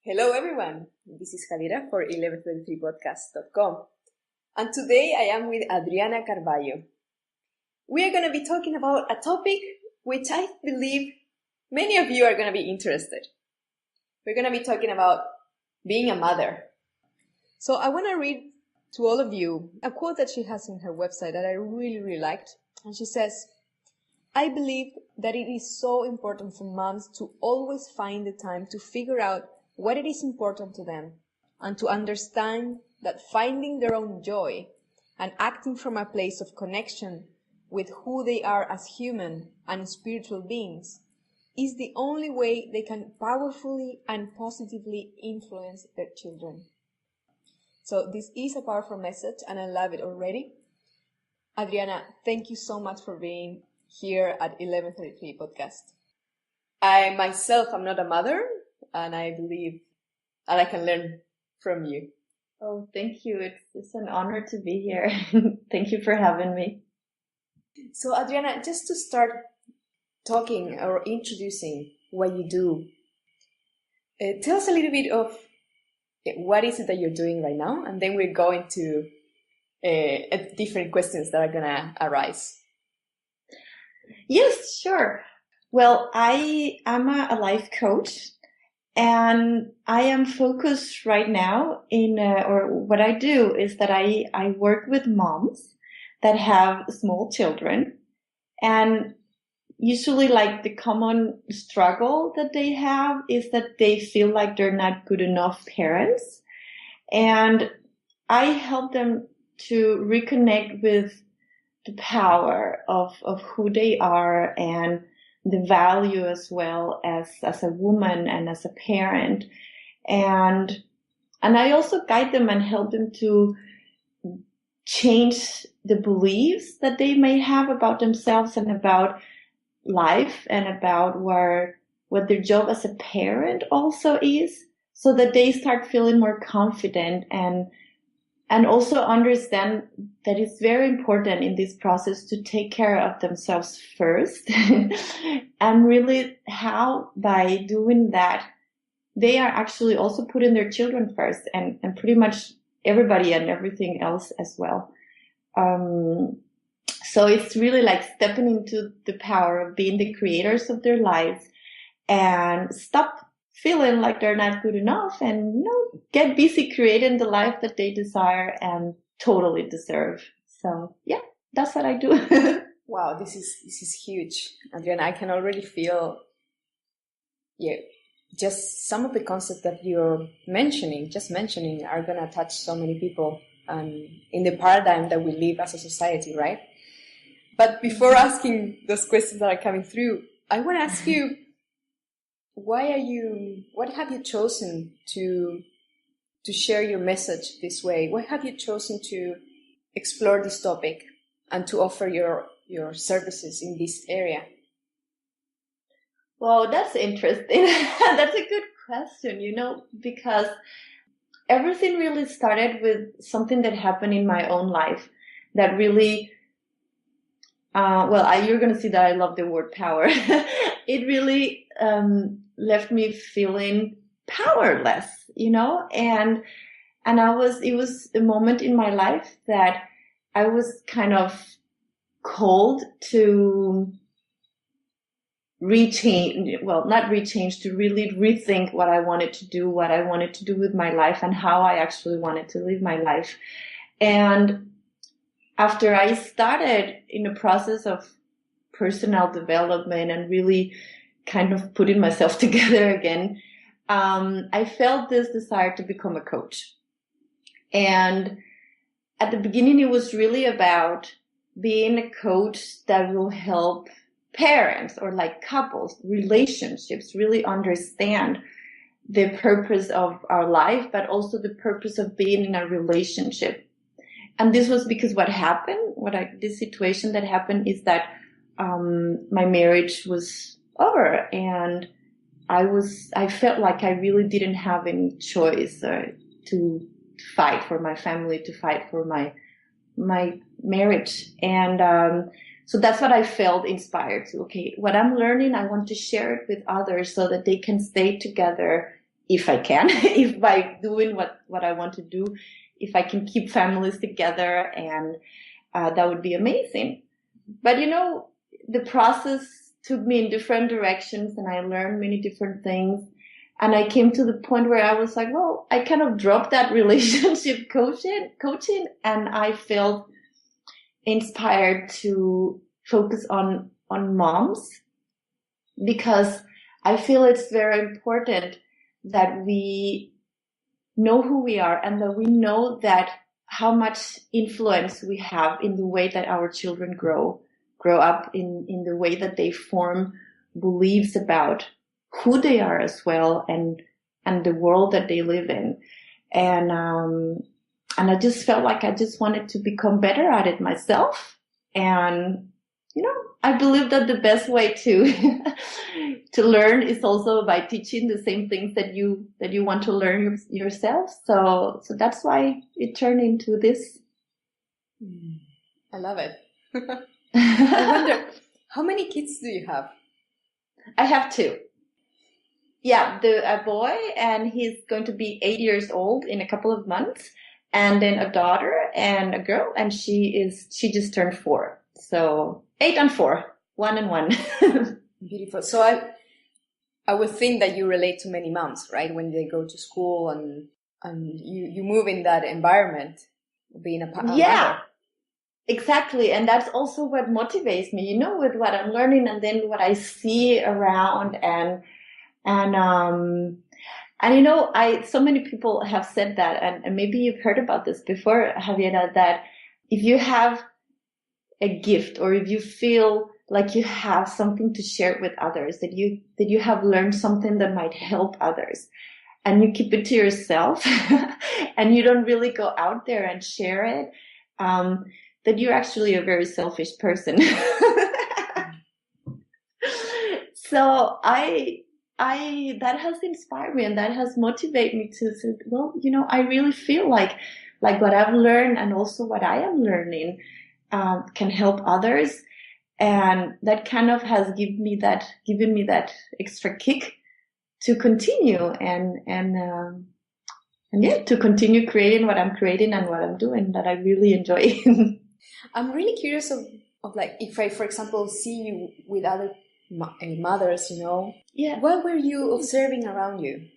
Hello everyone, this is Javiera for 1133podcast.com, and today I am with Adriana Carvallo. We are going to be talking about a topic which I believe many of you are going to be interested. We're going to be talking about being a mother. So I want to read to all of you a quote that she has in her website that I really liked, and she says, "I believe that it is so important for moms to always find the time to figure out what it is important to them, and to understand that finding their own joy and acting from a place of connection with who they are as human and spiritual beings is the only way they can powerfully and positively influence their children." So this is a powerful message and I love it already. Adriana, thank you so much for being here at 1133 podcast. I myself am not a mother, and I believe that I can learn from you. Oh, thank you. It's an honor to be here. Thank you for having me. So, Adriana, just to start talking or introducing what you do, tell us a little bit of what is it that you're doing right now, and then we're going to different questions that are going to arise. Yes, sure. Well, I'm a life coach. And I am focused right now or what I do is that I work with moms that have small children, and usually like the common struggle that they have is that they feel like they're not good enough parents. And I help them to reconnect with the power of who they are and the value as well as a woman and as a parent. And I also guide them and help them to change the beliefs that they may have about themselves and about life and about what their job as a parent also is, so that they start feeling more confident and also understand that it's very important in this process to take care of themselves first and really how by doing that, they are actually also putting their children first and pretty much everybody and everything else as well. So it's really like stepping into the power of being the creators of their lives and stop feeling like they're not good enough and get busy creating the life that they desire and totally deserve. So yeah, that's what I do. Wow, this is huge, Adriana. I can already feel just some of the concepts that you're mentioning are gonna touch so many people in the paradigm that we live as a society, right? But before asking those questions that are coming through, I want to ask you, what have you chosen to share your message this way? Why have you chosen to explore this topic and to offer your services in this area? Well, that's interesting. That's a good question, because everything really started with something that happened in my own life that really, you're going to see that I love the word power. It really left me feeling powerless, and it was a moment in my life that I was kind of called to to really rethink what I wanted to do with my life and how I actually wanted to live my life. And after I started in the process of personal development and really kind of putting myself together again, I felt this desire to become a coach. And at the beginning, it was really about being a coach that will help parents or like couples, relationships, really understand the purpose of our life, but also the purpose of being in a relationship. And this was because this situation that happened is that my marriage was over, and I felt like I really didn't have any choice to fight for my family, to fight for my marriage. And so that's what I felt inspired to. Okay, what I'm learning, I want to share it with others so that they can stay together if I can, if by doing what I want to do, if I can keep families together, and that would be amazing. But the process took me in different directions, and I learned many different things. And I came to the point where I was like, well, I kind of dropped that relationship coaching, and I felt inspired to focus on moms, because I feel it's very important that we know who we are, and that we know that how much influence we have in the way that our children grow up, in the way that they form beliefs about who they are as well, and the world that they live in. And I just felt like I just wanted to become better at it myself. And I believe that the best way to to learn is also by teaching the same things that you want to learn yourself. So that's why it turned into this. I love it. I wonder, how many kids do you have? I have 2. Yeah, a boy, and he's going to be 8 years old in a couple of months, and then a daughter and a girl, and she just turned 4. So 8 and 4, 1 and 1. Beautiful. So I would think that you relate to many moms, right? When they go to school and you move in that environment, being a mother. Exactly. And that's also what motivates me, with what I'm learning, and then what I see around, and so many people have said that, and maybe you've heard about this before, Javiera, that if you have a gift, or if you feel like you have something to share with others, that you have learned something that might help others, and you keep it to yourself and you don't really go out there and share it, that you're actually a very selfish person. So that has inspired me, and that has motivated me to say, well, I really feel like what I've learned, and also what I am learning, can help others. And that kind of has given me that extra kick to continue, and to continue creating what I'm creating and what I'm doing, that I really enjoy. I'm really curious of like, if I, for example, see you with other mothers, Yeah. What were you observing around you?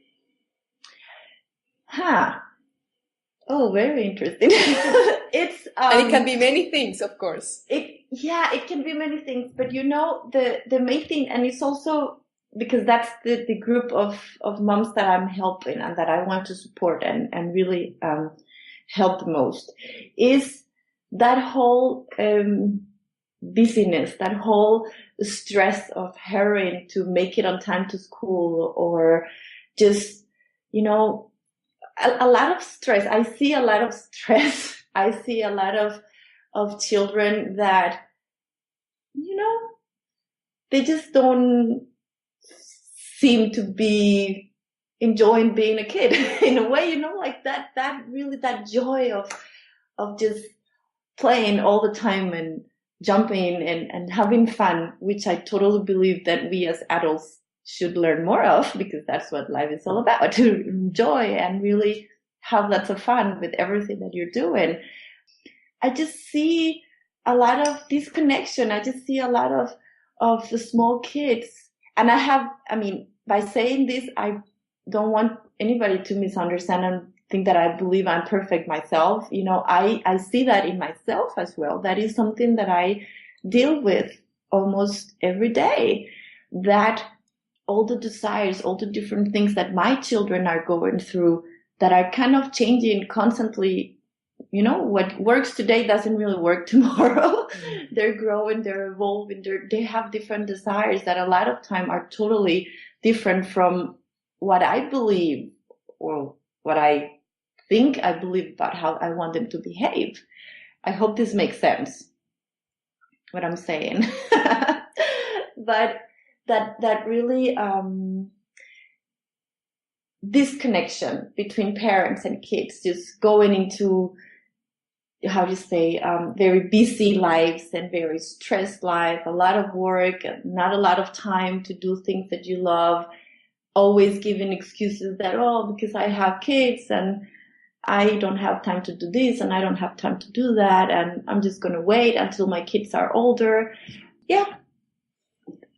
Oh, very interesting. It's and it can be many things, of course. It can be many things, but the main thing, and it's also because that's the group of moms that I'm helping and that I want to support and really help the most, is that whole busyness, that whole stress of hurrying to make it on time to school, or just, a lot of stress. I see a lot of stress. I see a lot of children that, they just don't seem to be enjoying being a kid in a way, like that really, that joy of just playing all the time and jumping and having fun, which I totally believe that we as adults should learn more of, because that's what life is all about, to enjoy and really have lots of fun with everything that you're doing. I just see a lot of disconnection. I just see a lot of the small kids. And by saying this, I don't want anybody to misunderstand and think that I believe I'm perfect myself. I see that in myself as well. That is something that I deal with almost every day, that all the desires, all the different things that my children are going through, that are kind of changing constantly. What works today doesn't really work tomorrow. They're growing, they're evolving, they have different desires that a lot of time are totally different from what I believe, or what I think I believe about how I want them to behave. I hope this makes sense, what I'm saying. But that really disconnection between parents and kids, just going into, very busy lives and very stressed life, a lot of work and not a lot of time to do things that you love. always giving excuses that, oh, because I have kids and I don't have time to do this and I don't have time to do that and I'm just going to wait until my kids are older. Yeah,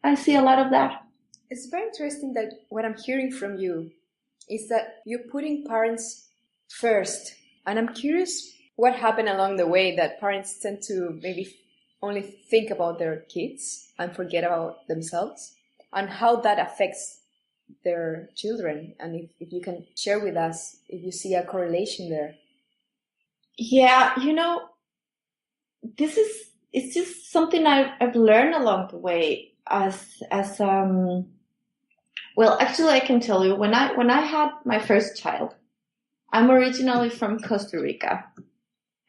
I see a lot of that. It's very interesting that what I'm hearing from you is that you're putting parents first. And I'm curious what happened along the way that parents tend to maybe only think about their kids and forget about themselves, and how that affects their children. And if you can share with us if you see a correlation there. Yeah, it's just something I've learned along the way well, actually I can tell you when I had my first child, I'm originally from Costa Rica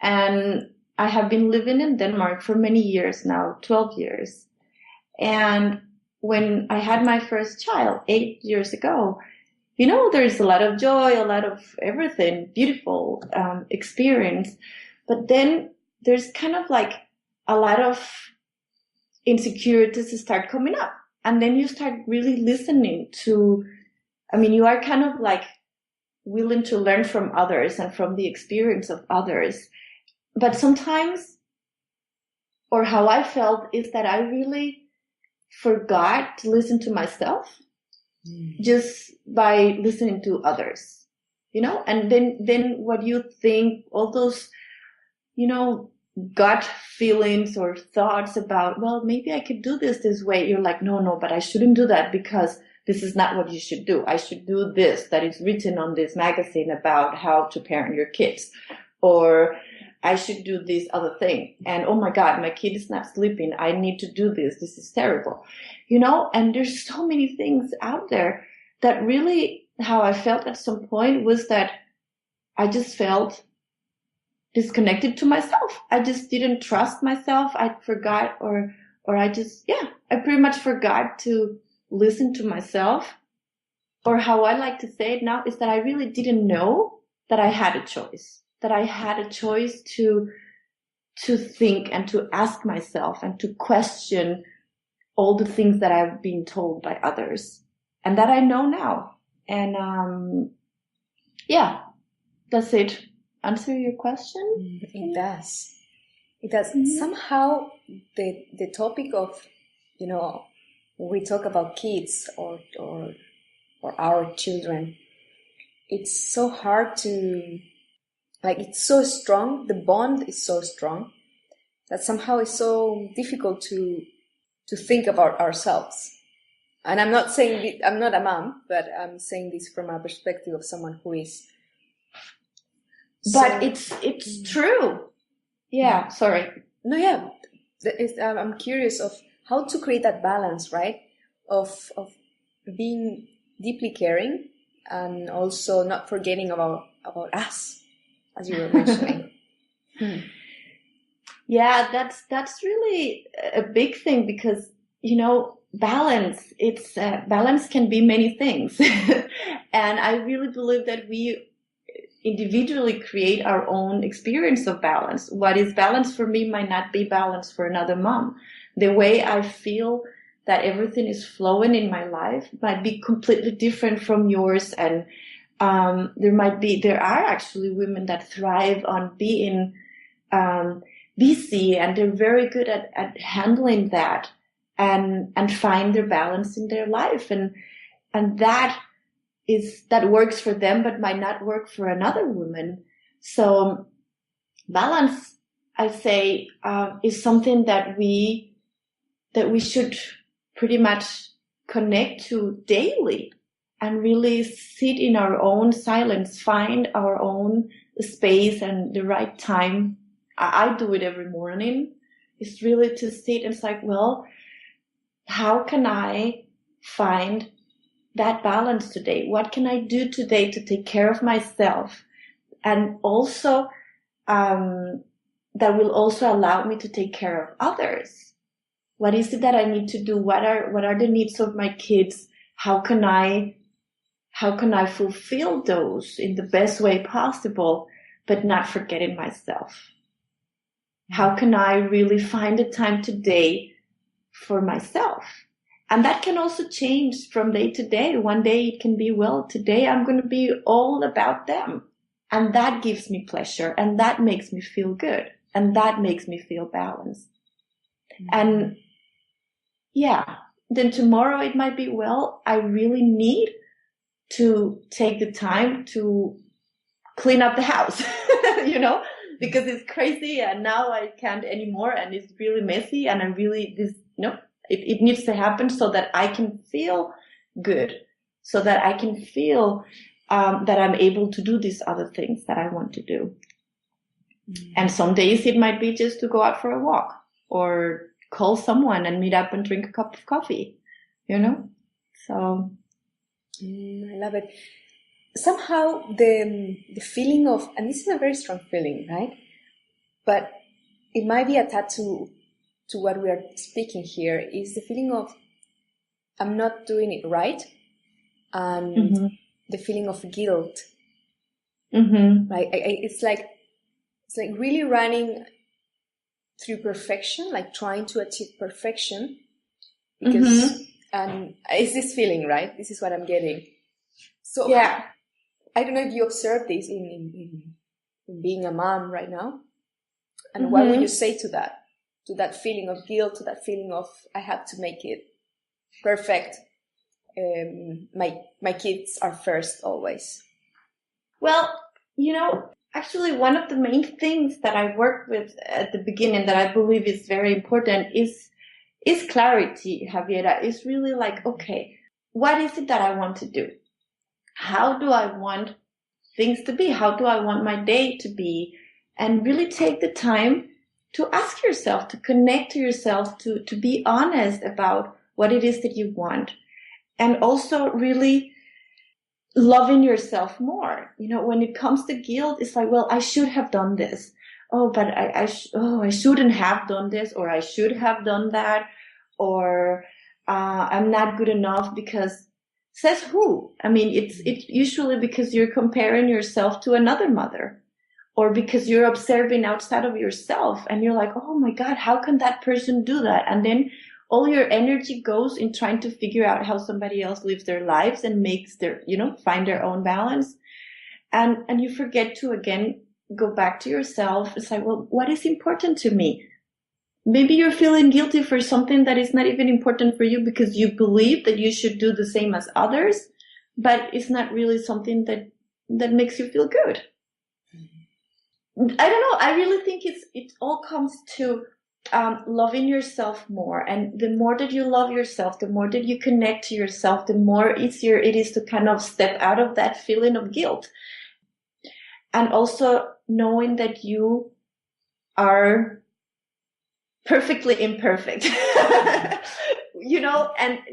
and I have been living in Denmark for many years now, 12 years. And when I had my first child 8 years ago, there's a lot of joy, a lot of everything, beautiful experience. But then there's kind of like a lot of insecurities start coming up. And then you start really listening to, you are kind of like willing to learn from others and from the experience of others. But sometimes, or how I felt, is that I really forgot to listen to myself just by listening to others, and then what you think, all those, gut feelings or thoughts about, well, maybe I could do this way. You're like, no, but I shouldn't do that because this is not what you should do. I should do this that is written on this magazine about how to parent your kids, or I should do this other thing. And oh my God, my kid is not sleeping. I need to do this. This is terrible. And there's so many things out there that really, how I felt at some point was that I just felt disconnected to myself. I just didn't trust myself. I forgot or I pretty much forgot to listen to myself. Or how I like to say it now is that I really didn't know that I had a choice. That I had a choice to think and to ask myself and to question all the things that I've been told by others, and that I know now. And does it answer your question? It does. It does. Mm-hmm. Somehow the topic of, we talk about kids or our children, it's so hard to, it's so strong, the bond is so strong that somehow it's so difficult to think about ourselves. And I'm not saying, I'm not a mom, but I'm saying this from a perspective of someone who is. But it's true. Yeah, sorry. No, yeah. I'm curious of how to create that balance, right? Of being deeply caring and also not forgetting about us, as you were mentioning. Yeah, that's really a big thing because, balance, balance can be many things. And I really believe that we individually create our own experience of balance. What is balance for me might not be balance for another mom. The way I feel that everything is flowing in my life might be completely different from yours. And there are actually women that thrive on being busy, and they're very good at handling that and find their balance in their life. And that works for them, but might not work for another woman. So balance, I say, is something that we should pretty much connect to daily and really sit in our own silence, find our own space and the right time. I do it every morning. It's really to sit and it's like, well, how can I find that balance today? What can I do today to take care of myself? And also, that will also allow me to take care of others. What is it that I need to do? What are the needs of my kids? How can I fulfill those in the best way possible, but not forgetting myself? How can I really find the time today for myself? And that can also change from day to day. One day it can be, well, today I'm going to be all about them. And that gives me pleasure, and that makes me feel good, and that makes me feel balanced. And yeah, then tomorrow it might be, well, I really need to take the time to clean up the house, because it's crazy and now I can't anymore and it's really messy and it needs to happen so that I can feel good, so that I can feel that I'm able to do these other things that I want to do. And some days it might be just to go out for a walk or call someone and meet up and drink a cup of coffee, So I love it. Somehow the feeling of, and this is a very strong feeling, right? But it might be attached to what we are speaking here, is the feeling of I'm not doing it right, and the feeling of guilt. Right? It's like really running through perfection, like trying to achieve perfection, because and it's this feeling, right? This is what I'm getting. So yeah, I don't know if you observe this in being a mom right now, and what would you say to that feeling of guilt, to that feeling of I have to make it perfect? My kids are first always. Well, actually one of the main things that I worked with at the beginning that I believe is very important is clarity, Javiera. Is really like, okay, what is it that I want to do? How do I want things to be? How do I want my day to be? And really take the time to ask yourself, to connect to yourself, to be honest about what it is that you want. And also really loving yourself more. When it comes to guilt, it's like, well, I should have done this. Oh, but I shouldn't have done this, or I should have done that, or I'm not good enough because, says who? I mean, it's usually because you're comparing yourself to another mother, or because you're observing outside of yourself and you're like, oh my God, how can that person do that? And then all your energy goes in trying to figure out how somebody else lives their lives and makes their, find their own balance. And you forget to, again, go back to yourself. It's like, well, what is important to me? Maybe you're feeling guilty for something that is not even important for you because you believe that you should do the same as others, but it's not really something that makes you feel good. I don't know. I really think it all comes to loving yourself more. And the more that you love yourself, the more that you connect to yourself, the more easier it is to kind of step out of that feeling of guilt. And also knowing that you are perfectly imperfect, and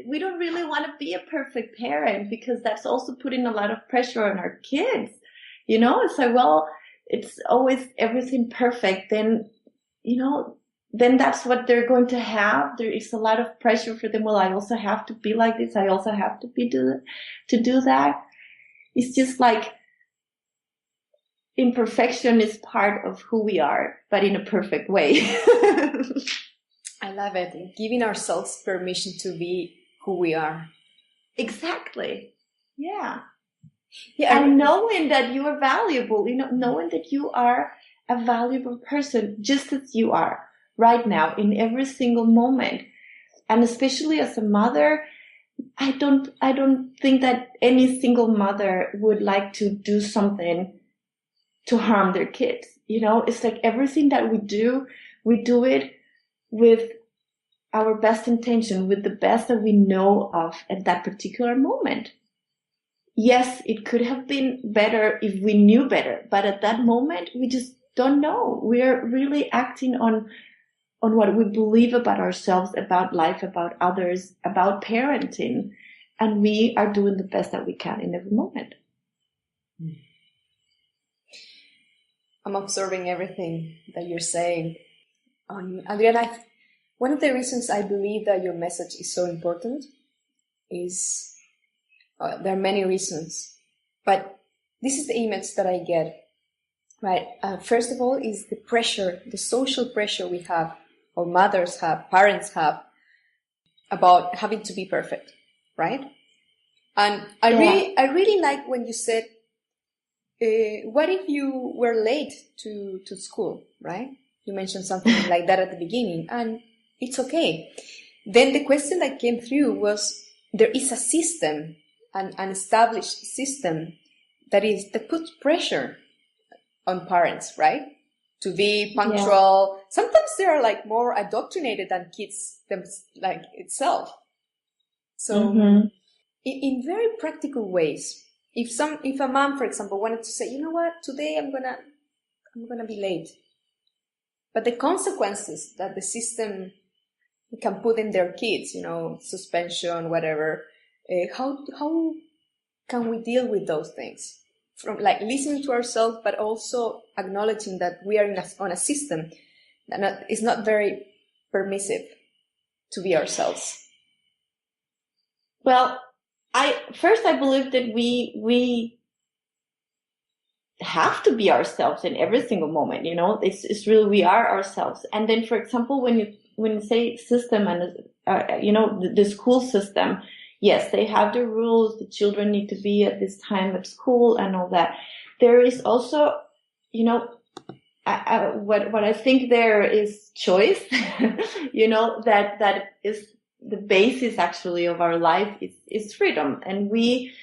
we don't really want to be a perfect parent because that's also putting a lot of pressure on our kids. It's like, well, it's always everything perfect. Then, then that's what they're going to have. There is a lot of pressure for them. Well, I also have to be like this. I also have to do that. It's just like imperfection is part of who we are, but in a perfect way. I love it. Giving ourselves permission to be who we are. Exactly. Yeah. And knowing that you are valuable, knowing that you are a valuable person just as you are right now in every single moment. And especially as a mother, I don't think that any single mother would like to do something to harm their kids. It's like everything that we do it with our best intention, with the best that we know of at that particular moment. Yes, it could have been better if we knew better, but at that moment, we just don't know. We're really acting on what we believe about ourselves, about life, about others, about parenting, and we are doing the best that we can in every moment. I'm observing everything that you're saying. Adriana, one of the reasons I believe that your message is so important is, there are many reasons, but this is the image that I get, right? First of all is the pressure, the social pressure we have, or mothers have, parents have, about having to be perfect, right? And I really like when you said, what if you were late to school, right? You mentioned something like that at the beginning, and it's okay. Then the question that came through was, there is a system, an established system that puts pressure on parents, right? To be punctual. Yeah. Sometimes they are like more indoctrinated than kids like itself. So in very practical ways, if a mom, for example, wanted to say, you know what, today I'm gonna be late, but the consequences that the system can put in their kids, suspension, whatever, how can we deal with those things? From like listening to ourselves, but also acknowledging that we are on a system that is not very permissive to be ourselves. Well, I believe that we have to be ourselves in every single moment. It's really, we are ourselves. And then, for example, when you say system and the school system, yes, they have the rules. The children need to be at this time at school and all that. There is also, what I think there is choice. That is the basis actually of our life is freedom, and we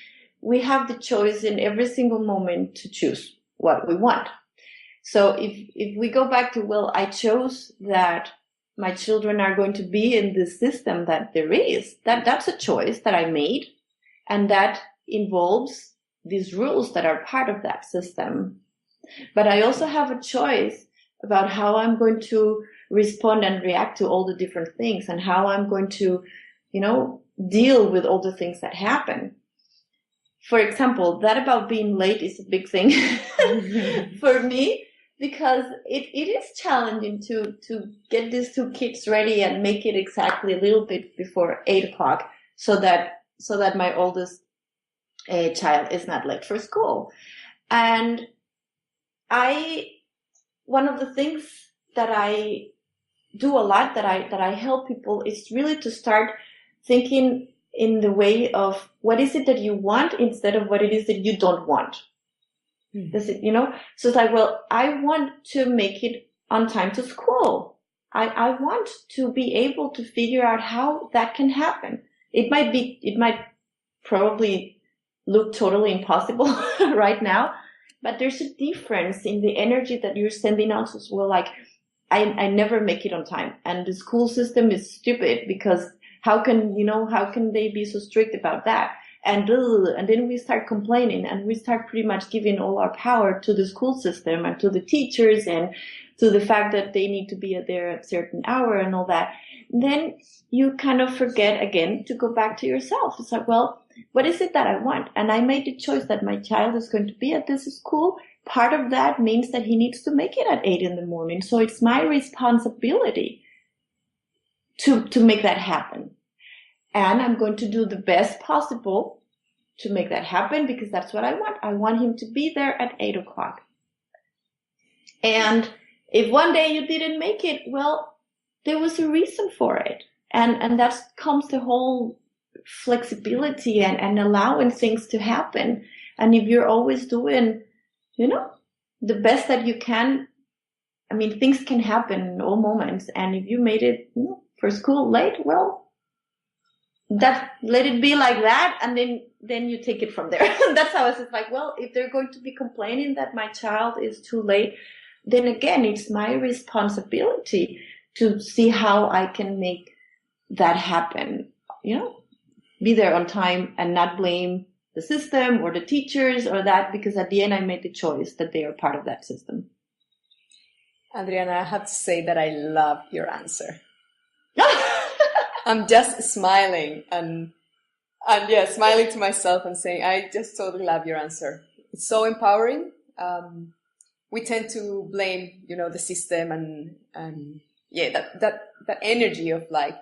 have the choice in every single moment to choose what we want. So if we go back to, well, I chose that my children are going to be in this system that there is, that's a choice that I made, and that involves these rules that are part of that system. But I also have a choice about how I'm going to respond and react to all the different things, and how I'm going to, deal with all the things that happen. For example, that about being late is a big thing for me, because it is challenging to get these two kids ready and make it exactly a little bit before 8:00 so that my oldest child is not late for school. And one of the things that I do a lot, that I help people, is really to start thinking in the way of what is it that you want instead of what it is that you don't want. Does it, so it's like, well, I want to make it on time to school. I want to be able to figure out how that can happen. It might probably look totally impossible right now, but there's a difference in the energy that you're sending out. So, well, like, I never make it on time, and the school system is stupid because how can they be so strict about that? And then we start complaining, and we start pretty much giving all our power to the school system and to the teachers and to the fact that they need to be there at a certain hour and all that. Then you kind of forget again to go back to yourself. It's like, well, what is it that I want? And I made the choice that my child is going to be at this school. Part of that means that he needs to make it at 8 a.m. So it's my responsibility to make that happen. And I'm going to do the best possible to make that happen, because that's what I want. I want him to be there at 8:00. And if one day you didn't make it, well, there was a reason for it. And that comes the whole flexibility and allowing things to happen. And if you're always doing, the best that you can, I mean, things can happen in all moments. And if you made it, for school late, well, let it be like that, and then you take it from there. That's how I was like, well, if they're going to be complaining that my child is too late, then again, it's my responsibility to see how I can make that happen. Be there on time and not blame the system or the teachers or that, because at the end I made the choice that they are part of that system. Adriana, I have to say that I love your answer. I'm just smiling and smiling to myself and saying, I just totally love your answer. It's so empowering. We tend to blame, the system and that energy of like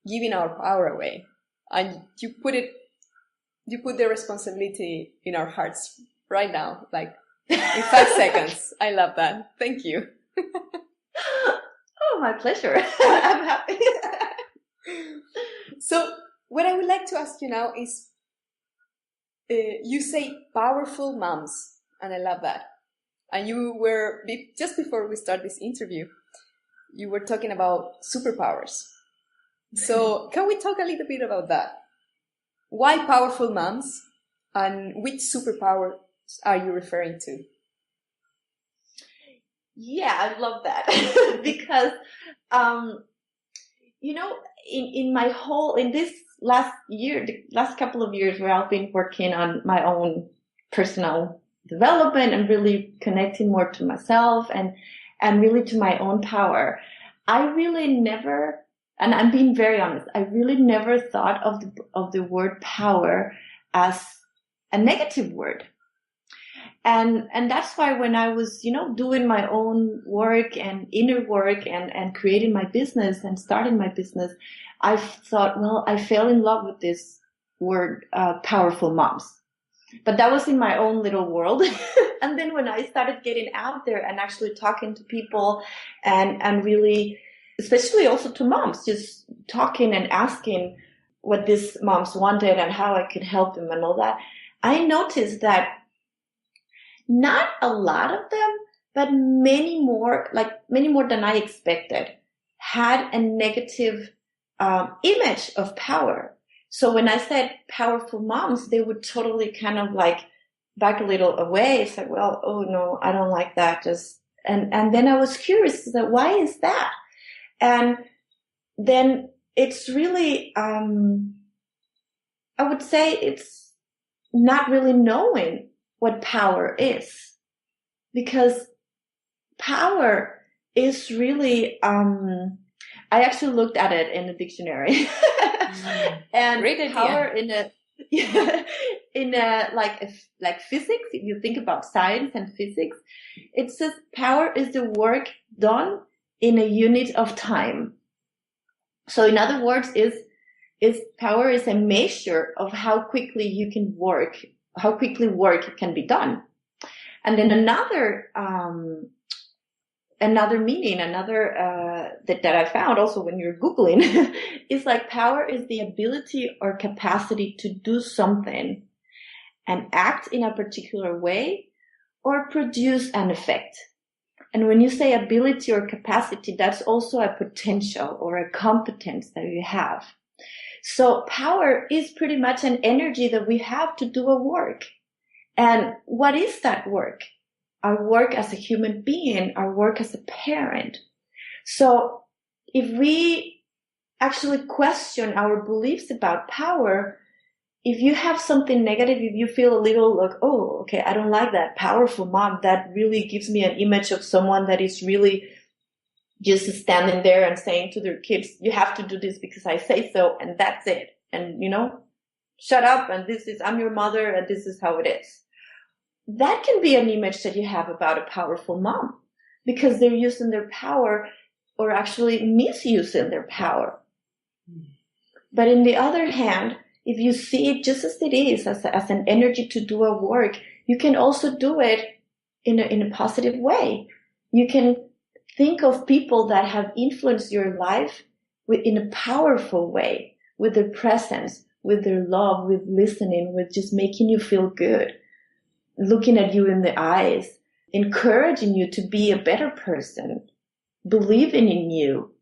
giving our power away. And you put the responsibility in our hearts right now, like in 5 seconds. I love that. Thank you. Oh, my pleasure. I'm happy. So what I would like to ask you now is, you say powerful moms, and I love that. And you were, just before we start this interview, you were talking about superpowers. So can we talk a little bit about that? Why powerful moms, and which superpowers are you referring to? Yeah, I love that because, in this last year, the last couple of years where I've been working on my own personal development and really connecting more to myself and really to my own power, I really never, and I'm being very honest, I really never thought of the word power as a negative word. And that's why when I was, doing my own work and inner work and creating my business and starting my business, I thought, well, I fell in love with this word, powerful moms. But that was in my own little world. And then when I started getting out there and actually talking to people and really, especially also to moms, just talking and asking what these moms wanted and how I could help them and all that, I noticed that not a lot of them, but many more than I expected, had a negative image of power. So when I said powerful moms, they would totally kind of like back a little away. It's like, well, oh no, I don't like that. And then I was curious that why is that? And then it's really, I would say it's not really knowing what power is, because power is really, I actually looked at it in the dictionary and power in a like physics, if you think about science and physics, it says power is the work done in a unit of time. So in other words, is power is a measure of how quickly you can work, how quickly work can be done. And then another meaning, that I found also when you're Googling is like power is the ability or capacity to do something and act in a particular way or produce an effect. And when you say ability or capacity, that's also a potential or a competence that you have. So power is pretty much an energy that we have to do a work. And what is that work? Our work as a human being, our work as a parent. So if we actually question our beliefs about power, if you have something negative, if you feel a little like, oh, okay, I don't like that powerful mom, that really gives me an image of someone that is really just standing there and saying to their kids, you have to do this because I say so, and that's it. And, shut up, and I'm your mother, and this is how it is. That can be an image that you have about a powerful mom, because they're using their power or actually misusing their power. But in the other hand, if you see it just as it is, as an energy to do a work, you can also do it in a positive way. You can think of people that have influenced your life in a powerful way, with their presence, with their love, with listening, with just making you feel good, looking at you in the eyes, encouraging you to be a better person, believing in you.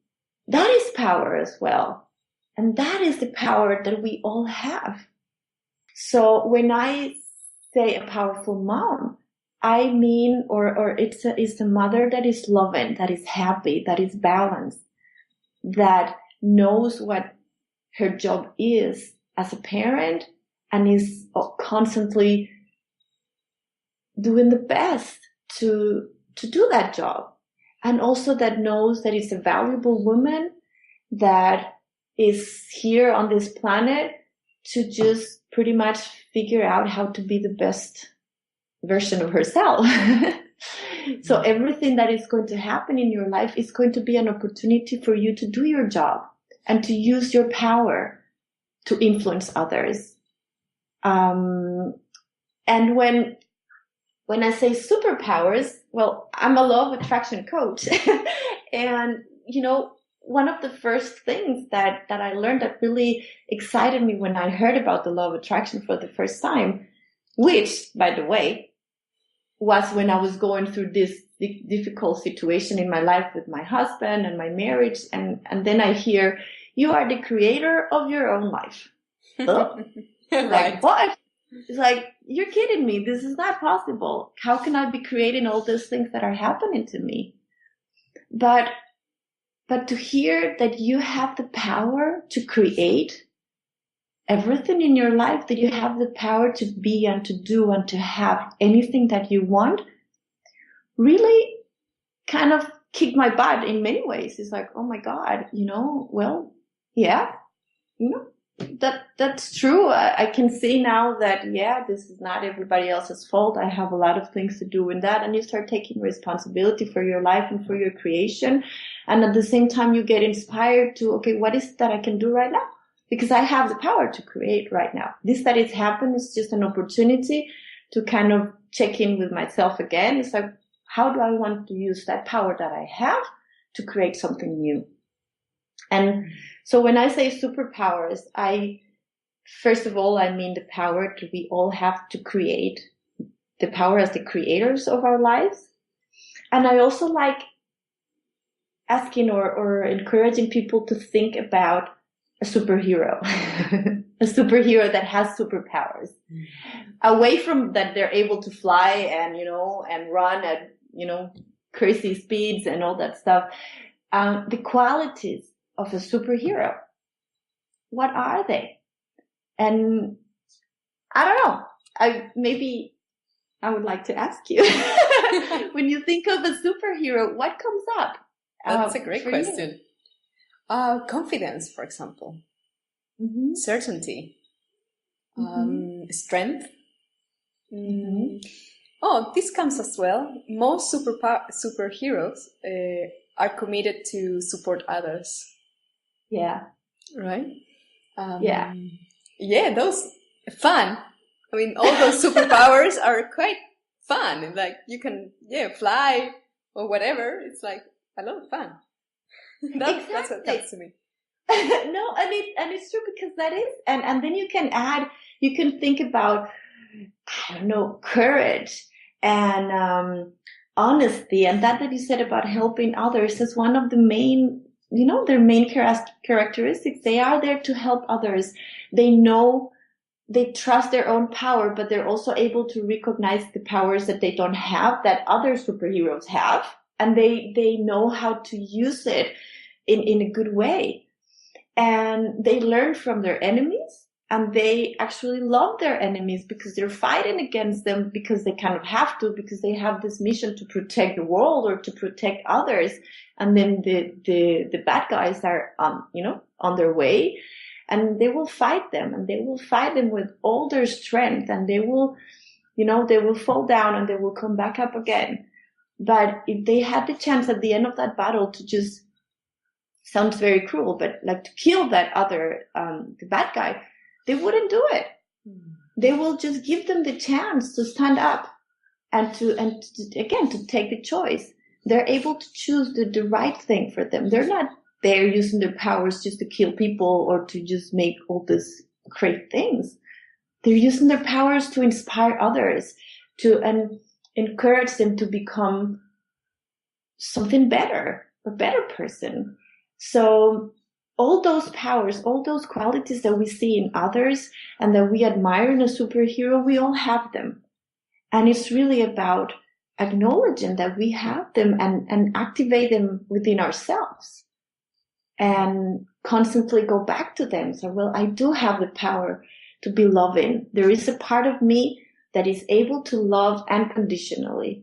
That is power as well. And that is the power that we all have. So when I say a powerful mom, I mean, or it's a mother that is loving, that is happy, that is balanced, that knows what her job is as a parent and is constantly doing the best to do that job. And also that knows that it's a valuable woman that is here on this planet to just pretty much figure out how to be the best version of herself. So everything that is going to happen in your life is going to be an opportunity for you to do your job and to use your power to influence others. And when I say superpowers, well, I'm a law of attraction coach. And, one of the first things that I learned that really excited me when I heard about the law of attraction for the first time, which, by the way, was when I was going through this difficult situation in my life with my husband and my marriage. And then I hear, you are the creator of your own life. Oh, Right. like, what? It's like, you're kidding me. This is not possible. How can I be creating all those things that are happening to me? But to hear that you have the power to create everything in your life, that you have the power to be and to do and to have anything that you want, really kind of kicked my butt in many ways. It's like, oh my God, well, yeah, that's true. I can see now that, yeah, this is not everybody else's fault. I have a lot of things to do in that. And you start taking responsibility for your life and for your creation. And at the same time, you get inspired to, okay, what is it that I can do right now? Because I have the power to create right now. This that it's happened is just an opportunity to kind of check in with myself again. It's like, how do I want to use that power that I have to create something new? And so when I say superpowers, first of all, I mean the power we all have to create, the power as the creators of our lives. And I also like asking or encouraging people to think about a superhero, a superhero that has superpowers, away from that they're able to fly and, and run at, crazy speeds and all that stuff. The qualities of a superhero, what are they? And I don't know. Maybe I would like to ask you, when you think of a superhero, what comes up? That's a great question. Confidence, for example, certainty, strength. Oh, this comes as well. Most superheroes are committed to support others. Yeah. Right? Yeah. Yeah, those fun. I mean, all those superpowers are quite fun. Like you can, fly or whatever. It's like a lot of fun. That's what comes to me. No, and it's true, because that is, and then you can think about, I don't know, courage and honesty, and that you said about helping others is one of the main, their main characteristics. They are there to help others. They trust their own power, but they're also able to recognize the powers that they don't have, that other superheroes have, and they know how to use it in a good way. And they learn from their enemies, and they actually love their enemies because they're fighting against them, because they kind of have to, because they have this mission to protect the world or to protect others. And then the bad guys are on their way, and they will fight them, and they will fight them with all their strength, and they will fall down and they will come back up again. But if they had the chance at the end of that battle to just, sounds very cruel, but like to kill that other, the bad guy, they wouldn't do it. They will just give them the chance to stand up and to take the choice. They're able to choose the right thing for them. They're not there using their powers just to kill people or to just make all these great things. They're using their powers to inspire others, and encourage them to become something better, a better person. So all those powers, all those qualities that we see in others and that we admire in a superhero, we all have them. And it's really about acknowledging that we have them and activate them within ourselves and constantly go back to them. So, well, I do have the power to be loving. There is a part of me that is able to love unconditionally,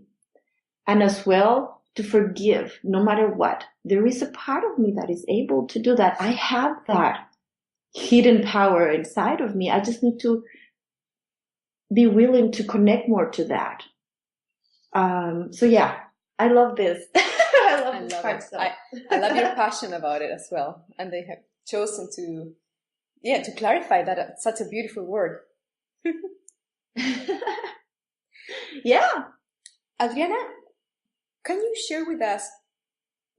and as well to forgive no matter what. There is a part of me that is able to do that. I have that hidden power inside of me. I just need to be willing to connect more to that. So yeah, I love this. I love this part. So. I love your passion about it as well. And they have chosen to clarify that. It's such a beautiful word. Yeah. Adriana, can you share with us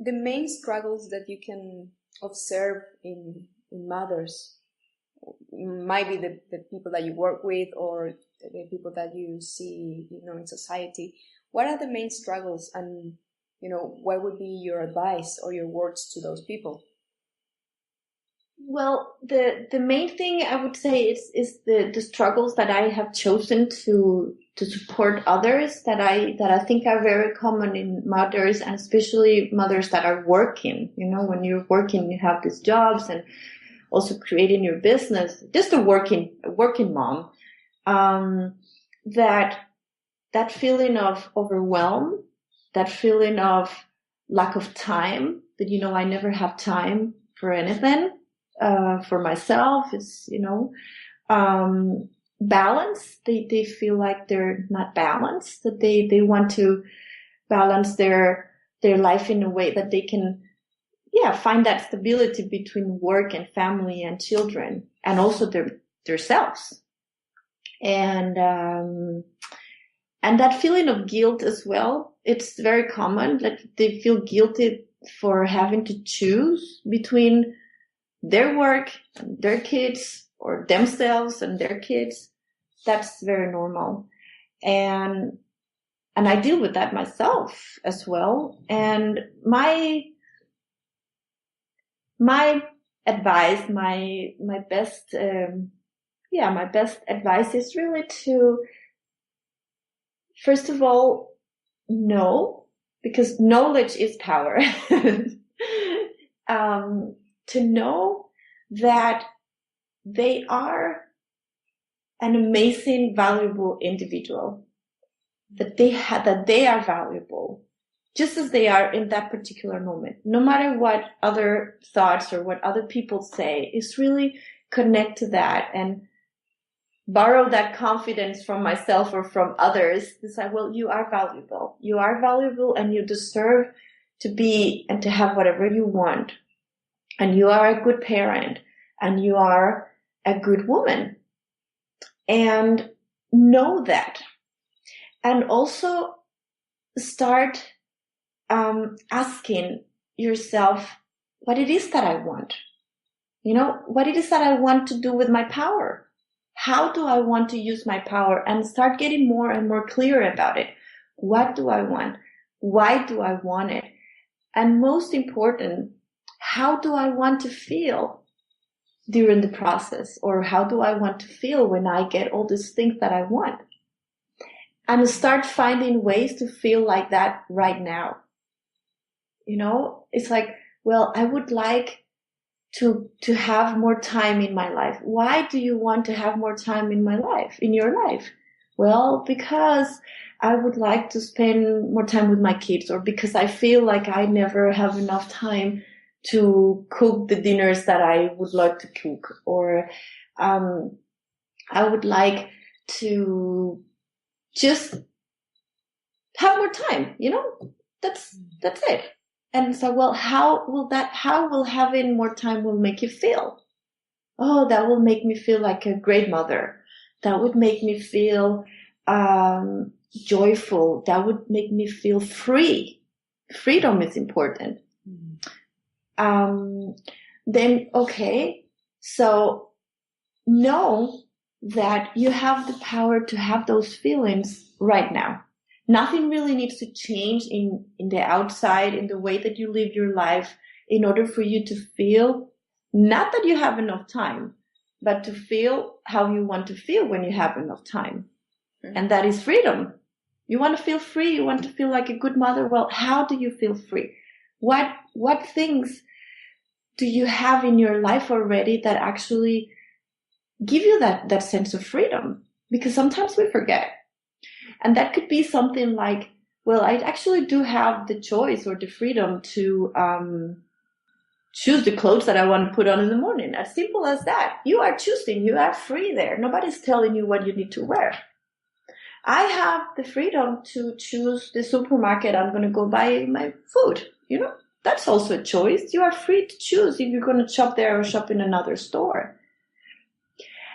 the main struggles that you can observe in mothers might be the people that you work with or the people that you see, in society. What are the main struggles, and, what would be your advice or your words to those people? Well, the main thing I would say is the struggles that I have chosen to support others that I think are very common in mothers, and especially mothers that are working. When you're working, you have these jobs and also creating your business. Just a working mom. That feeling of overwhelm, that feeling of lack of time. That I never have time for anything. For myself, it's, balance. They feel like they're not balanced, that they want to balance their life in a way that they can, find that stability between work and family and children, and also their selves. And that feeling of guilt as well, it's very common that they feel guilty for having to choose between their work and their kids, or themselves and their kids. That's very normal. And I deal with that myself as well. And my advice, my best advice is really to, first of all, know, because knowledge is power. To know that they are an amazing, valuable individual, that they are valuable, just as they are in that particular moment. No matter what other thoughts or what other people say, is really connect to that and borrow that confidence from myself or from others to say, well, you are valuable. You are valuable, and you deserve to be and to have whatever you want. And you are a good parent, and you are a good woman. And know that. And also start asking yourself what it is that I want. What it is that I want to do with my power. How do I want to use my power? And start getting more and more clear about it. What do I want? Why do I want it? And most important, how do I want to feel during the process? Or how do I want to feel when I get all these things that I want? And start finding ways to feel like that right now. It's like, well, I would like to have more time in my life. Why do you want to have more time in your life? Well, because I would like to spend more time with my kids, or because I feel like I never have enough time to cook the dinners that I would like to cook, or I would like to just have more time, that's it. And so, well, how will having more time will make you feel? Oh, that will make me feel like a great mother. That would make me feel joyful. That would make me feel free. Freedom is important. Then, okay, so know that you have the power to have those feelings right now. Nothing really needs to change in the outside, in the way that you live your life, in order for you to feel, not that you have enough time, but to feel how you want to feel when you have enough time. Mm-hmm. And that is freedom. You want to feel free. You want to feel like a good mother. Well, how do you feel free? What things do you have in your life already that actually give you that sense of freedom? Because sometimes we forget. And that could be something like, well, I actually do have the choice or the freedom to choose the clothes that I want to put on in the morning. As simple as that. You are choosing. You are free there. Nobody's telling you what you need to wear. I have the freedom to choose the supermarket I'm going to go buy my food. That's also a choice. You are free to choose if you're going to shop there or shop in another store.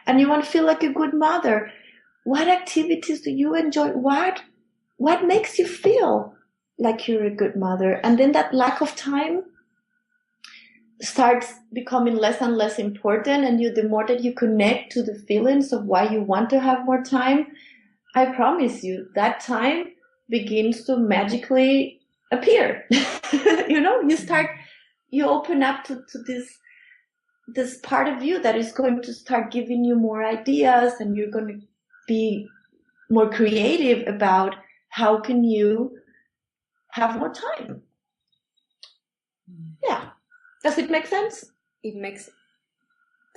And you want to feel like a good mother. What activities do you enjoy? What makes you feel like you're a good mother. And then that lack of time starts becoming less and less important, and the more that you connect to the feelings of why you want to have more time, I promise you that time begins to magically appear. You open up to this part of you that is going to start giving you more ideas, and you're going to be more creative about how can you have more time. Yeah. Does it make sense? It makes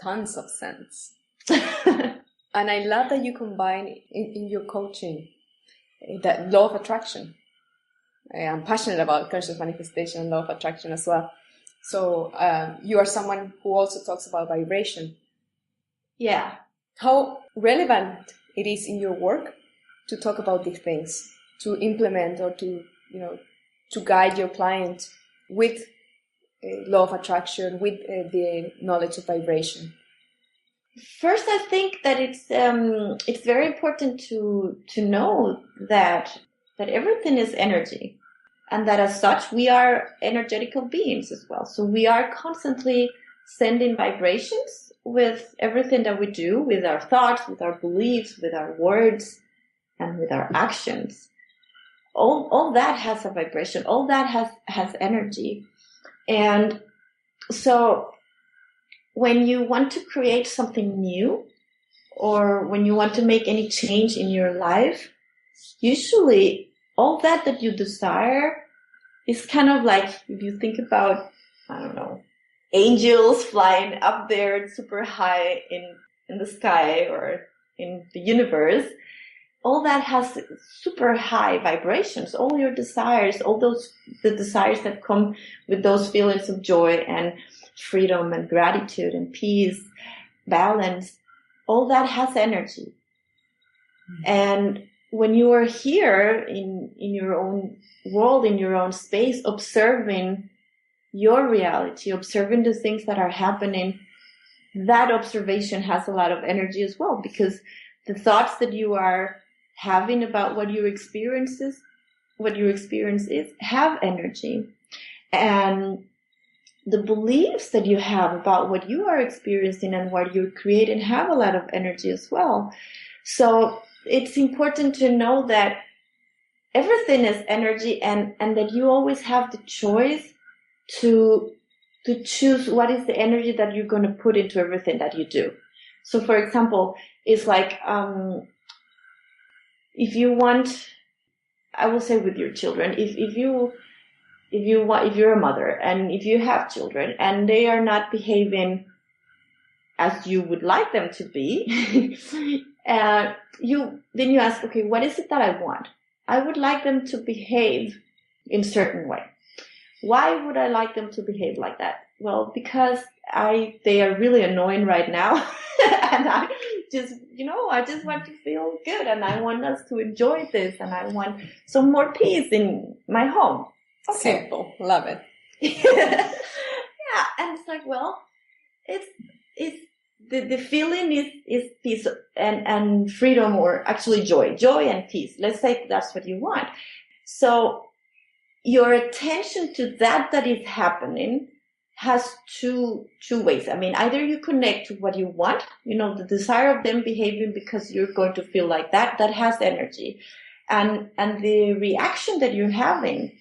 tons of sense. And I love that you combine in your coaching that law of attraction. I'm passionate about conscious manifestation and law of attraction as well. So you are someone who also talks about vibration. Yeah. How relevant it is in your work to talk about these things, to implement or to guide your client with law of attraction, with the knowledge of vibration? First, I think that it's very important to know that everything is energy, and that as such we are energetical beings as well. So we are constantly sending vibrations with everything that we do, with our thoughts, with our beliefs, with our words, and with our actions. All that has a vibration. All that has energy. And so when you want to create something new, or when you want to make any change in your life, usually all that you desire is kind of like, if you think about, I don't know, angels flying up there super high in the sky or in the universe, all that has super high vibrations. All your desires, the desires that come with those feelings of joy and freedom and gratitude and peace, balance, all that has energy. Mm-hmm. And when you are here in your own world, in your own space, observing your reality, observing the things that are happening, that observation has a lot of energy as well, because the thoughts that you are having about what your experience is have energy. And the beliefs that you have about what you are experiencing and what you're creating have a lot of energy as well. So it's important to know that everything is energy, and that you always have the choice to choose what is the energy that you're going to put into everything that you do. So for example, it's like, if you want, I will say with your children, if you're a mother and if you have children and they are not behaving as you would like them to be, then you ask, okay, what is it that I want? I would like them to behave in a certain way. Why would I like them to behave like that? Well, because they are really annoying right now. And I just want to feel good, and I want us to enjoy this, and I want some more peace in my home. Okay. Simple. Love it. Yeah. And it's like, well, it's the feeling is peace and freedom, or actually joy and peace. Let's say that's what you want. So your attention to that is happening has two ways. I mean, either you connect to what you want, the desire of them behaving because you're going to feel like that has energy. And the reaction that you're having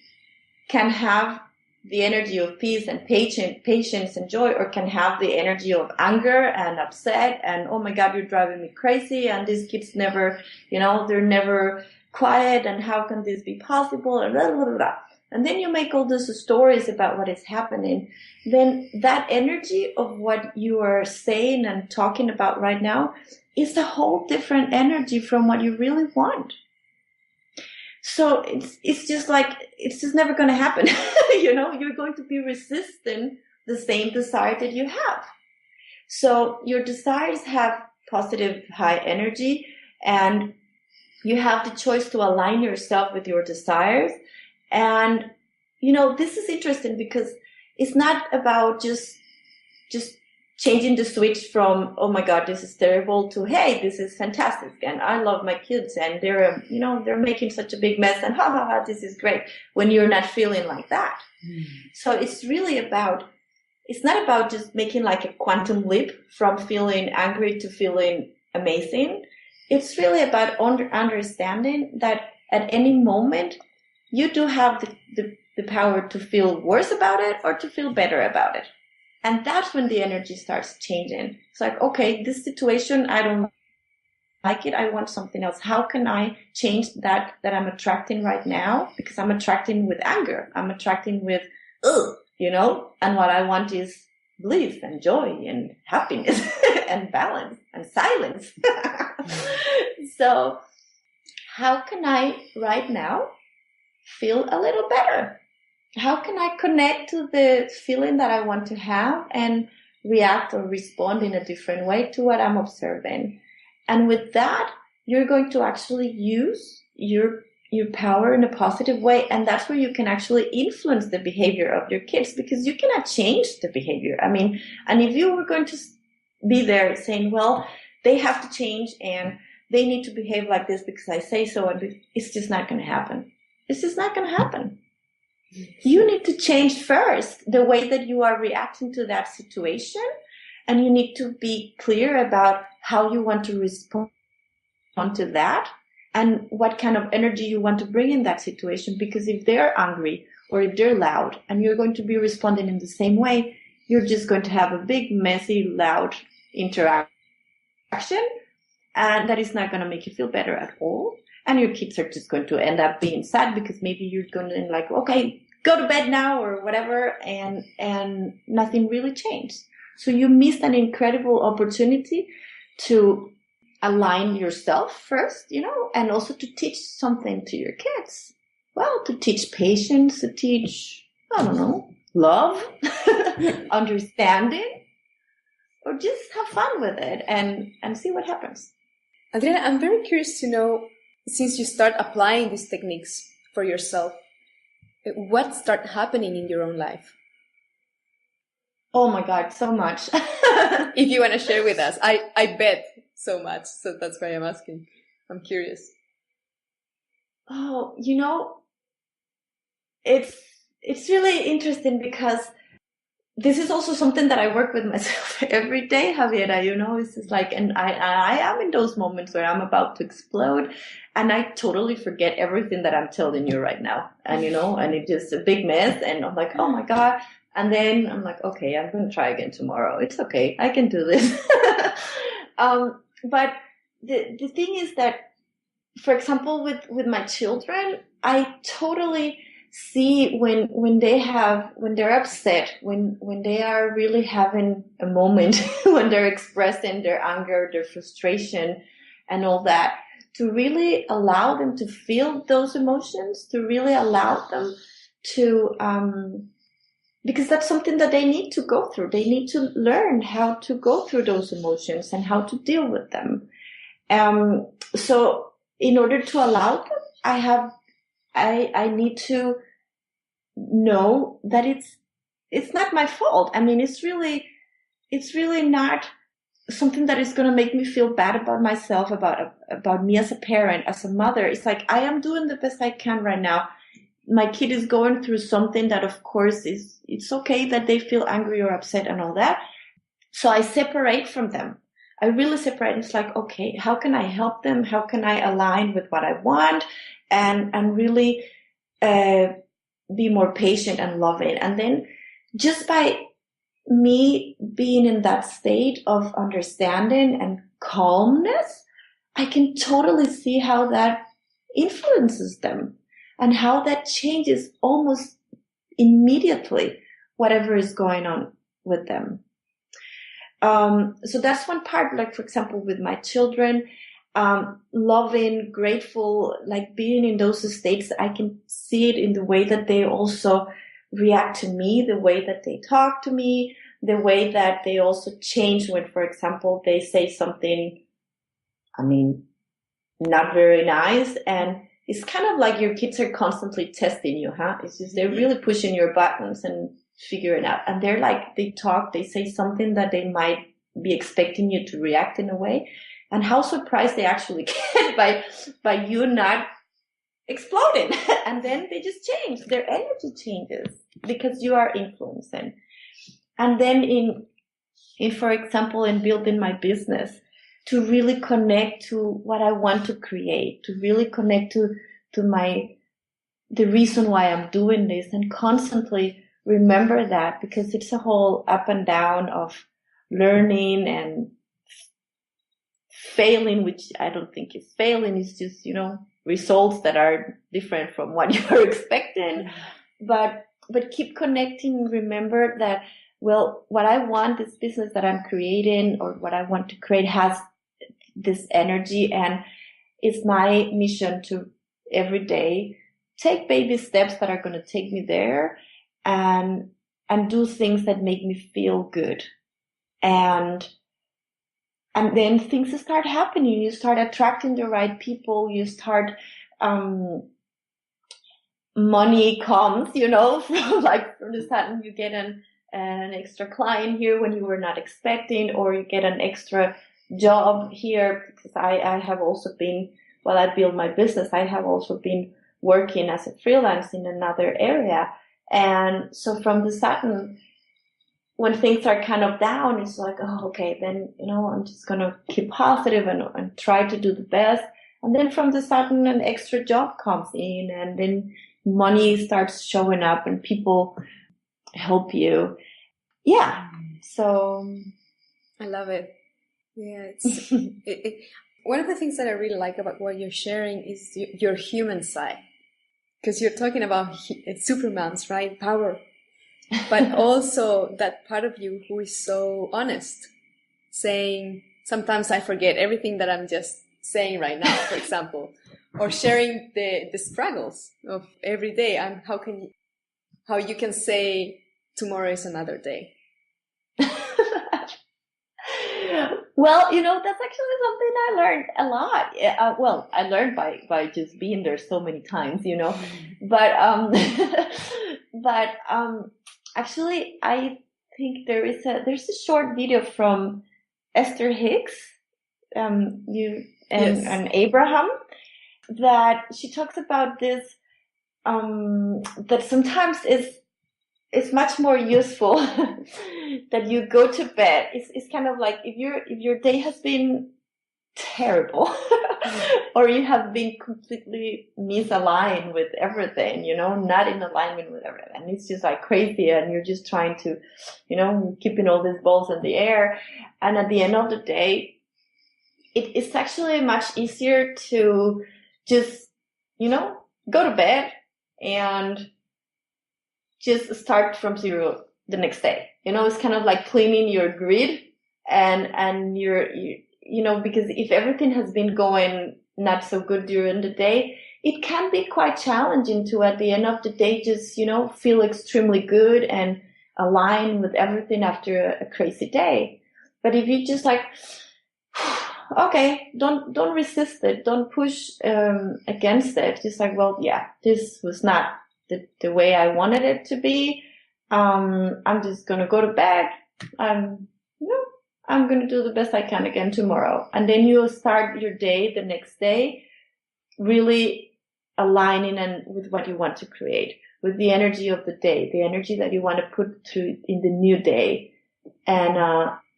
can have the energy of peace and patience and joy, or can have the energy of anger and upset and, oh my God, you're driving me crazy, and these kids never, they're never quiet, and how can this be possible, and blah, blah, blah, blah. And then you make all those stories about what is happening. Then that energy of what you are saying and talking about right now is a whole different energy from what you really want. So it's just like, it's just never going to happen. You're going to be resisting the same desire that you have. So your desires have positive, high energy, and you have the choice to align yourself with your desires. And, this is interesting because it's not about just changing the switch from, oh my God, this is terrible, to, hey, this is fantastic, and I love my kids, and they're, they're making such a big mess, and ha ha ha, this is great, when you're not feeling like that. So it's really it's not about just making like a quantum leap from feeling angry to feeling amazing. It's really about understanding that at any moment, you do have the power to feel worse about it or to feel better about it. And that's when the energy starts changing. It's like, okay, this situation, I don't like it. I want something else. How can I change that I'm attracting right now? Because I'm attracting with anger. I'm attracting with, and what I want is bliss and joy and happiness and balance and silence. So how can I right now feel a little better? How can I connect to the feeling that I want to have and react or respond in a different way to what I'm observing? And with that, you're going to actually use your power in a positive way. And that's where you can actually influence the behavior of your kids, because you cannot change the behavior. I mean, and if you were going to be there saying, well, they have to change and they need to behave like this because I say so, and it's just not going to happen. It's just not going to happen. You need to change first the way that you are reacting to that situation, and you need to be clear about how you want to respond to that and what kind of energy you want to bring in that situation. Because if they're angry or if they're loud and you're going to be responding in the same way, you're just going to have a big, messy, loud interaction, and that is not going to make you feel better at all. And your kids are just going to end up being sad because maybe you're going to like, okay, go to bed now or whatever, and nothing really changed. So you missed an incredible opportunity to align yourself first, and also to teach something to your kids. Well, to teach patience, to teach, I don't know, love, understanding, or just have fun with it and see what happens. Adriana, I'm very curious to know, since you start applying these techniques for yourself, what start happening in your own life? Oh my God, so much. If you want to share with us, I bet so much. So that's why I'm asking. I'm curious. Oh, it's really interesting because this is also something that I work with myself every day, Javiera, it's just like, and I am in those moments where I'm about to explode and I totally forget everything that I'm telling you right now. And, and it's just a big mess and I'm like, oh my God. And then I'm like, okay, I'm going to try again tomorrow. It's okay. I can do this. But the thing is that, for example, with my children, I totally see when they're upset, when they are really having a moment, when they're expressing their anger, their frustration and all that, to really allow them to feel those emotions, to really allow them to, because that's something that they need to go through. They need to learn how to go through those emotions and how to deal with them. So in order to allow them, I need to know that it's not my fault. I mean, it's really not something that is going to make me feel bad about myself, about me as a parent, as a mother. It's like, I am doing the best I can right now. My kid is going through something that, of course, it's okay that they feel angry or upset and all that. So I separate from them. I really separate. It's like, okay, how can I help them? How can I align with what I want and really be more patient and loving? And then just by me being in that state of understanding and calmness, I can totally see how that influences them and how that changes almost immediately whatever is going on with them. So that's one part, like, for example, with my children, loving, grateful, like being in those states, I can see it in the way that they also react to me, the way that they talk to me, the way that they also change when, for example, they say something, not very nice. And it's kind of like your kids are constantly testing you, huh? It's just, they're really pushing your buttons and figure it out. And they say something that they might be expecting you to react in a way, and how surprised they actually get by you not exploding. And then they just change, their energy changes because you are influencing. And then in for example, in building my business, to really connect to what I want to create, to really connect to the reason why I'm doing this, and constantly remember that, because it's a whole up and down of learning and failing, which I don't think is failing. It's just, results that are different from what you're expecting. But keep connecting. Remember that, well, what I want, this business that I'm creating or what I want to create, has this energy, and it's my mission to every day take baby steps that are going to take me there, and do things that make me feel good. And then things start happening. You start attracting the right people. You start, money comes, from the sudden you get an extra client here when you were not expecting, or you get an extra job here. Because I have also been, while I build my business, I have also been working as a freelance in another area. And so from the sudden, when things are kind of down, it's like, oh, okay, then, I'm just going to keep positive and try to do the best. And then from the sudden, an extra job comes in, and then money starts showing up and people help you. Yeah. So I love it. Yeah. It's one of the things that I really like about what you're sharing is your human side, because you're talking about supermans, right? Power. But also that part of you who is so honest, saying, sometimes I forget everything that I'm just saying right now, for example, or sharing the struggles of every day. And how you can say tomorrow is another day. Well, that's actually something I learned a lot. I learned by just being there so many times, but, but, actually, I think there's a short video from Esther Hicks, yes. and Abraham, that she talks about this, that sometimes it's much more useful that you go to bed. It's kind of like if your day has been terrible or you have been completely misaligned with everything, not in alignment with everything, and it's just like crazy, and you're just trying to, keeping all these balls in the air, and at the end of the day, it's actually much easier to just, go to bed and just start from zero the next day. It's kind of like cleaning your grid and because if everything has been going not so good during the day, it can be quite challenging to, at the end of the day, just, feel extremely good and align with everything after a crazy day. But if you just like, okay, don't resist it. Don't push, against it. Just like, well, yeah, this was not the way I wanted it to be. I'm just going to go to bed. I'm going to do the best I can again tomorrow. And then you'll start your day the next day really aligning and with what you want to create, with the energy of the day, the energy that you want to put through in the new day. And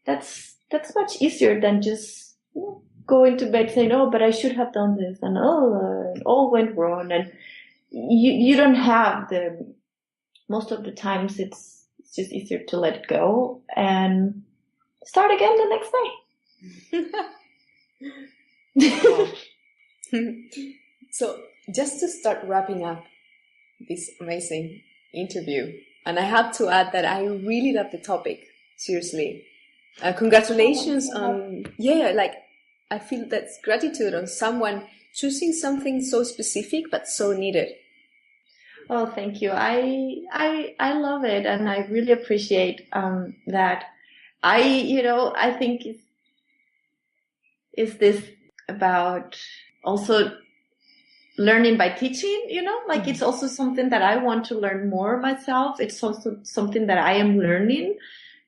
that's much easier than just going to bed saying, oh, but I should have done this, and it all went wrong. And you don't have most of the times it's just easier to let it go and start again the next day. So just to start wrapping up this amazing interview, and I have to add that I really love the topic, seriously. Congratulations on, I feel that's gratitude on someone choosing something so specific but so needed. Oh, thank you. I love it, and I really appreciate that. I think it's this about also learning by teaching, like it's also something that I want to learn more myself. It's also something that I am learning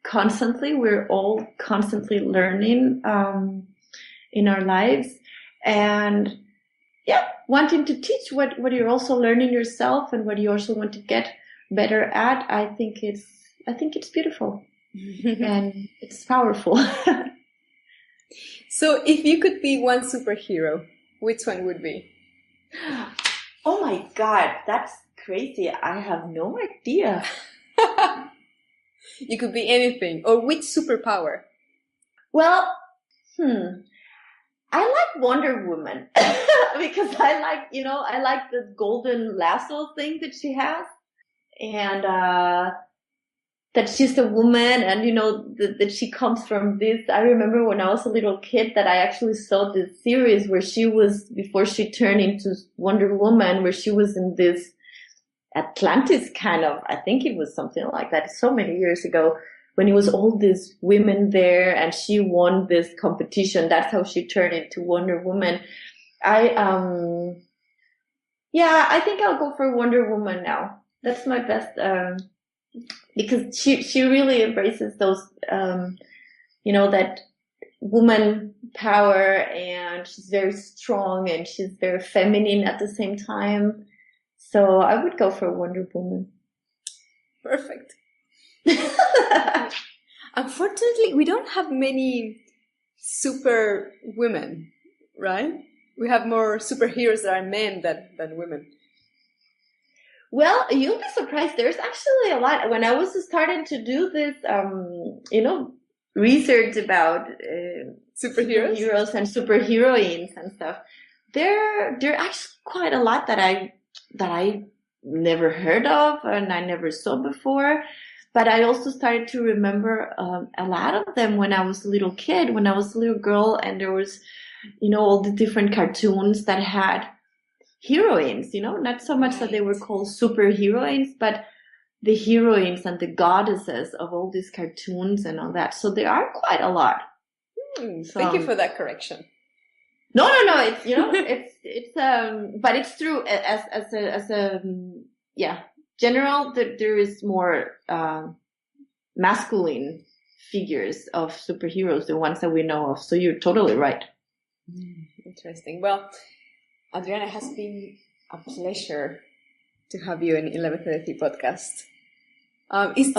constantly. We're all constantly learning in our lives, and wanting to teach what you're also learning yourself and what you also want to get better at. I think it's beautiful and it's powerful. So if you could be one superhero, which one would be? Oh my God, that's crazy. I have no idea. You could be anything. Or which superpower? Well, I like Wonder Woman because I like the golden lasso thing that she has, and that she's a woman, and that she comes from this. I remember when I was a little kid that I actually saw this series where she was, before she turned into Wonder Woman, where she was in this Atlantis kind of, I think it was something like that, so many years ago, when it was all these women there and she won this competition. That's how she turned into Wonder Woman. I think I'll go for Wonder Woman now. That's my best, because she really embraces those, that woman power, and she's very strong and she's very feminine at the same time. So I would go for Wonder Woman. Perfect. Unfortunately, we don't have many super women, right? We have more superheroes that are men than women. Well, you'll be surprised. There's actually a lot. When I was starting to do this, research about superheroes and superheroines and stuff, there are actually quite a lot that I never heard of and I never saw before. But I also started to remember a lot of them when I was a little kid, when I was a little girl, and there was, all the different cartoons that had heroines, not so much that they were called superheroines, but the heroines and the goddesses of all these cartoons and all that. So there are quite a lot. Thank you for that correction. No. It's but it's true as a general that there is more masculine figures of superheroes, the ones that we know of. So you're totally right. Interesting. Well, Adriana, it has been a pleasure to have you in 1133 podcast. Is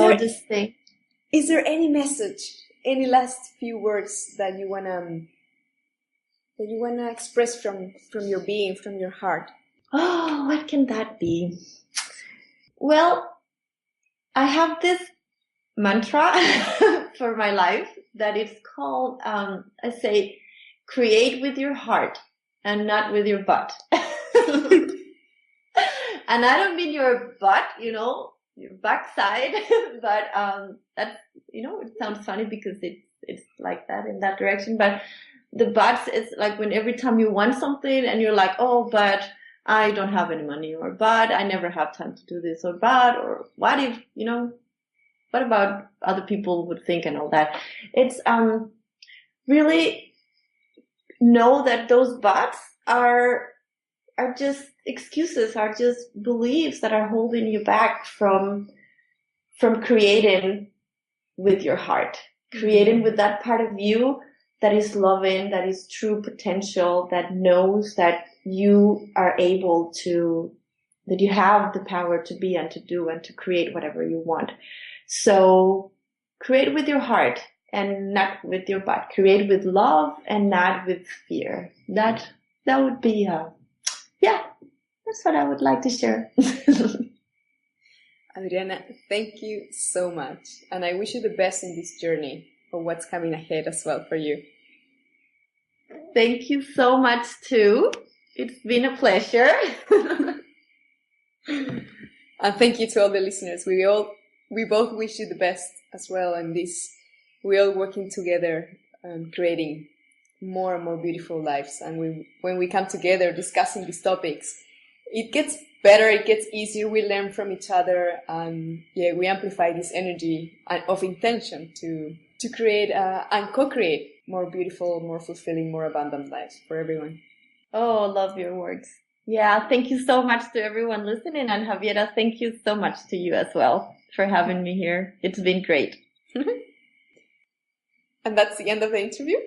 there any message, any last few words that you wanna express from your being, from your heart? Oh, what can that be? Well, I have this mantra for my life that it's called, I say, create with your heart and not with your butt. And I don't mean your butt, your backside, but that, it sounds funny because it's like that in that direction. But the butt is like when every time you want something and you're like, oh, but I don't have any money, or but I never have time to do this, or but, or what if, what about other people would think and all that. It's really know that those buts are just excuses, are just beliefs that are holding you back from creating with your heart, creating with that part of you that is loving, that is true potential, that knows that you are able to, that you have the power to be and to do and to create whatever you want. So create with your heart and not with your butt. Create with love and not with fear. That would be, that's what I would like to share. Adriana, thank you so much. And I wish you the best in this journey for what's coming ahead as well for you. Thank you so much too. It's been a pleasure. And thank you to all the listeners. We both wish you the best as well. And we're all working together and creating more and more beautiful lives. And when we come together discussing these topics, it gets better, it gets easier. We learn from each other, and we amplify this energy of intention to create and co-create more beautiful, more fulfilling, more abundant lives for everyone. Oh, I love your words. Yeah, thank you so much to everyone listening. And Javiera, thank you so much to you as well for having me here. It's been great. And that's the end of the interview.